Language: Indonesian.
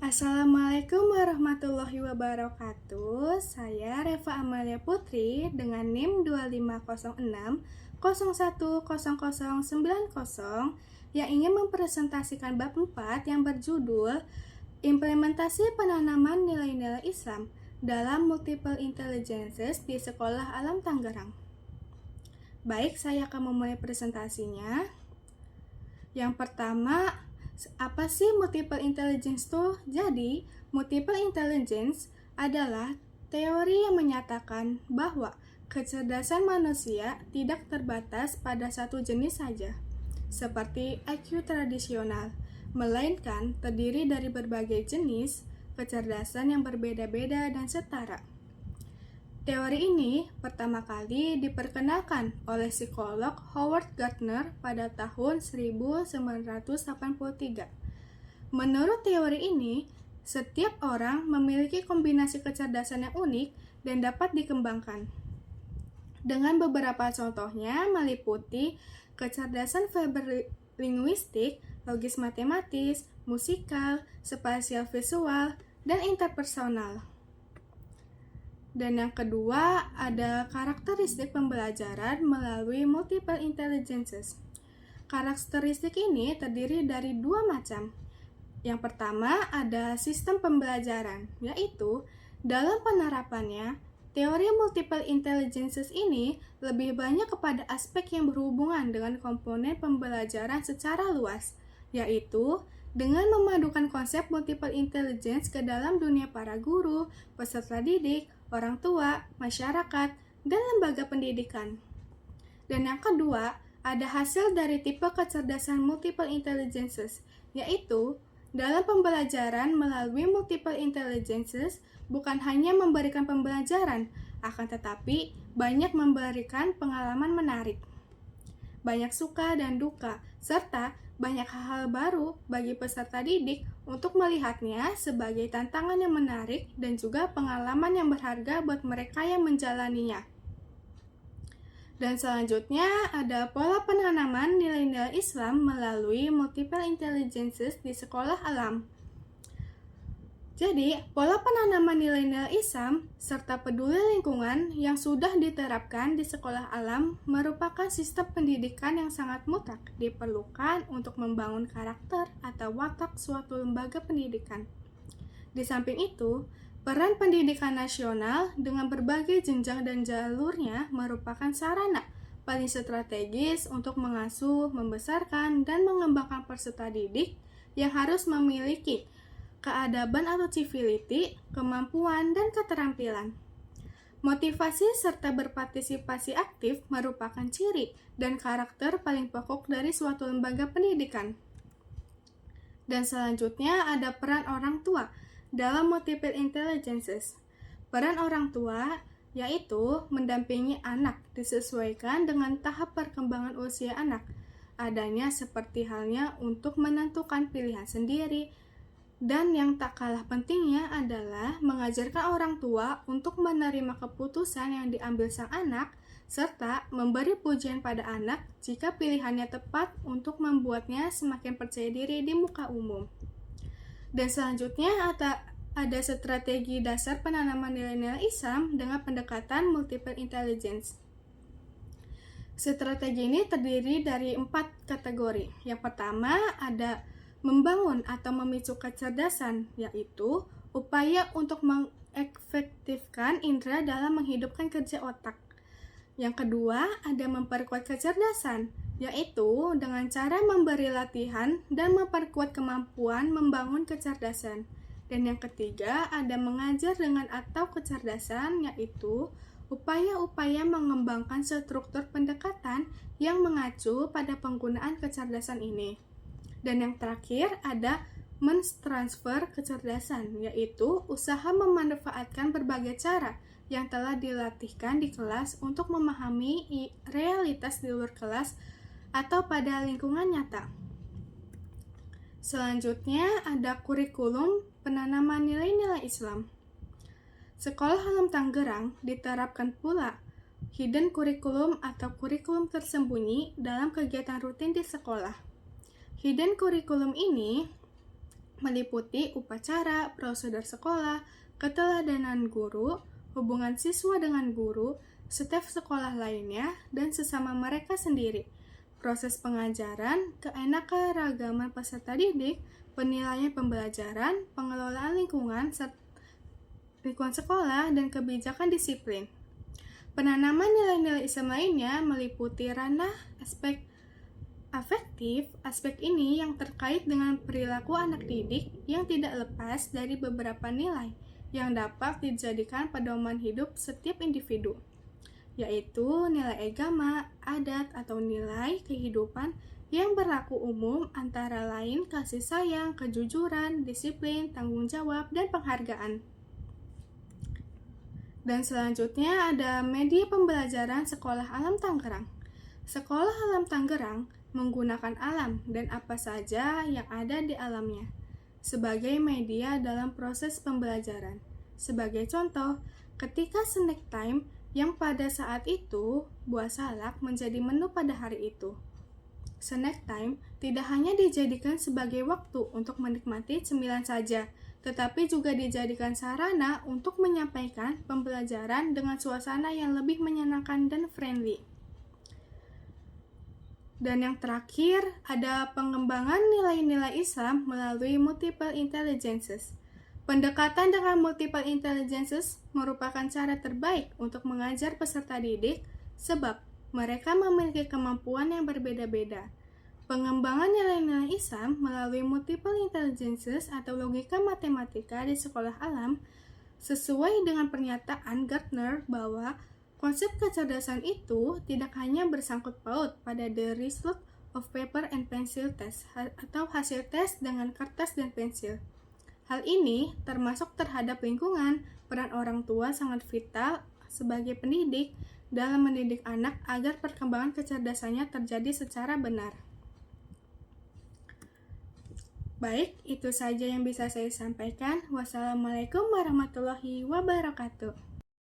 Assalamualaikum warahmatullahi wabarakatuh. Saya Reva Amalia Putri dengan NIM 2506010090 yang ingin mempresentasikan bab 4 yang berjudul Implementasi Penanaman Nilai-Nilai Islam dalam Multiple Intelligences di Sekolah Alam Tangerang. Baik, saya akan memulai presentasinya. Yang pertama, apa sih multiple intelligence tuh? Jadi, multiple intelligence adalah teori yang menyatakan bahwa kecerdasan manusia tidak terbatas pada satu jenis saja, seperti IQ tradisional, melainkan terdiri dari berbagai jenis kecerdasan yang berbeda-beda dan setara. Teori ini pertama kali diperkenalkan oleh psikolog Howard Gardner pada tahun 1983. Menurut teori ini, setiap orang memiliki kombinasi kecerdasan yang unik dan dapat dikembangkan. Dengan beberapa contohnya meliputi kecerdasan verbal linguistik, logis matematis, musikal, spasial visual, dan interpersonal. Dan yang kedua, ada karakteristik pembelajaran melalui multiple intelligences. Karakteristik ini terdiri dari dua macam. Yang pertama, ada sistem pembelajaran, yaitu dalam penerapannya, teori multiple intelligences ini lebih banyak kepada aspek yang berhubungan dengan komponen pembelajaran secara luas, yaitu dengan memadukan konsep multiple intelligence ke dalam dunia para guru, peserta didik, orang tua, masyarakat, dan lembaga pendidikan. Dan yang kedua, ada hasil dari tipe kecerdasan multiple intelligences, yaitu dalam pembelajaran melalui multiple intelligences bukan hanya memberikan pembelajaran, akan tetapi banyak memberikan pengalaman menarik. Banyak suka dan duka, serta banyak hal-hal baru bagi peserta didik untuk melihatnya sebagai tantangan yang menarik dan juga pengalaman yang berharga buat mereka yang menjalaninya. Dan selanjutnya ada pola penanaman nilai-nilai Islam melalui multiple intelligences di sekolah alam. Jadi, pola penanaman nilai-nilai Islam serta peduli lingkungan yang sudah diterapkan di sekolah alam merupakan sistem pendidikan yang sangat mutlak diperlukan untuk membangun karakter atau watak suatu lembaga pendidikan. Di samping itu, peran pendidikan nasional dengan berbagai jenjang dan jalurnya merupakan sarana paling strategis untuk mengasuh, membesarkan, dan mengembangkan peserta didik yang harus memiliki keadaban atau civility, kemampuan, dan keterampilan. Motivasi serta berpartisipasi aktif merupakan ciri dan karakter paling pokok dari suatu lembaga pendidikan. Dan selanjutnya ada peran orang tua dalam multiple intelligences. Peran orang tua yaitu mendampingi anak disesuaikan dengan tahap perkembangan usia anak. Adanya seperti halnya untuk menentukan pilihan sendiri. Dan yang tak kalah pentingnya adalah mengajarkan orang tua untuk menerima keputusan yang diambil sang anak, serta memberi pujian pada anak jika pilihannya tepat untuk membuatnya semakin percaya diri di muka umum. Dan selanjutnya ada strategi dasar penanaman nilai-nilai Islam dengan pendekatan multiple intelligence. Strategi ini terdiri dari 4 kategori. Yang pertama ada membangun atau memicu kecerdasan, yaitu upaya untuk mengefektifkan indera dalam menghidupkan kerja otak. Yang kedua, ada memperkuat kecerdasan, yaitu dengan cara memberi latihan dan memperkuat kemampuan membangun kecerdasan. Dan yang ketiga, ada mengajar dengan atau kecerdasan, yaitu upaya-upaya mengembangkan struktur pendekatan yang mengacu pada penggunaan kecerdasan ini. Dan yang terakhir ada mentransfer kecerdasan, yaitu usaha memanfaatkan berbagai cara yang telah dilatihkan di kelas untuk memahami realitas di luar kelas atau pada lingkungan nyata. Selanjutnya ada kurikulum penanaman nilai-nilai Islam. Sekolah Alam Tangerang diterapkan pula hidden curriculum atau kurikulum tersembunyi dalam kegiatan rutin di sekolah. Hidden curriculum ini meliputi upacara, prosedur sekolah, keteladanan guru, hubungan siswa dengan guru, staf sekolah lainnya, dan sesama mereka sendiri. Proses pengajaran, keanekaragaman peserta didik, penilaian pembelajaran, pengelolaan lingkungan sekolah, dan kebijakan disiplin. Penanaman nilai-nilai Islam lainnya meliputi ranah aspek afektif. Aspek ini yang terkait dengan perilaku anak didik yang tidak lepas dari beberapa nilai yang dapat dijadikan pedoman hidup setiap individu, yaitu nilai agama, adat, atau nilai kehidupan yang berlaku umum, antara lain kasih sayang, kejujuran, disiplin, tanggung jawab, dan penghargaan. Dan selanjutnya ada media pembelajaran Sekolah Alam Tangerang. Sekolah Alam Tangerang menggunakan alam dan apa saja yang ada di alamnya sebagai media dalam proses pembelajaran. Sebagai contoh, ketika snack time yang pada saat itu buah salak menjadi menu pada hari itu. Snack time tidak hanya dijadikan sebagai waktu untuk menikmati cemilan saja, tetapi juga dijadikan sarana untuk menyampaikan pembelajaran dengan suasana yang lebih menyenangkan dan friendly. Dan yang terakhir, ada pengembangan nilai-nilai Islam melalui multiple intelligences. Pendekatan dengan multiple intelligences merupakan cara terbaik untuk mengajar peserta didik sebab mereka memiliki kemampuan yang berbeda-beda. Pengembangan nilai-nilai Islam melalui multiple intelligences atau logika matematika di sekolah alam sesuai dengan pernyataan Gardner bahwa konsep kecerdasan itu tidak hanya bersangkut paut pada the result of paper and pencil test atau hasil tes dengan kertas dan pensil. Hal ini termasuk terhadap lingkungan. Peran orang tua sangat vital sebagai pendidik dalam mendidik anak agar perkembangan kecerdasannya terjadi secara benar. Baik, itu saja yang bisa saya sampaikan. Wassalamualaikum warahmatullahi wabarakatuh.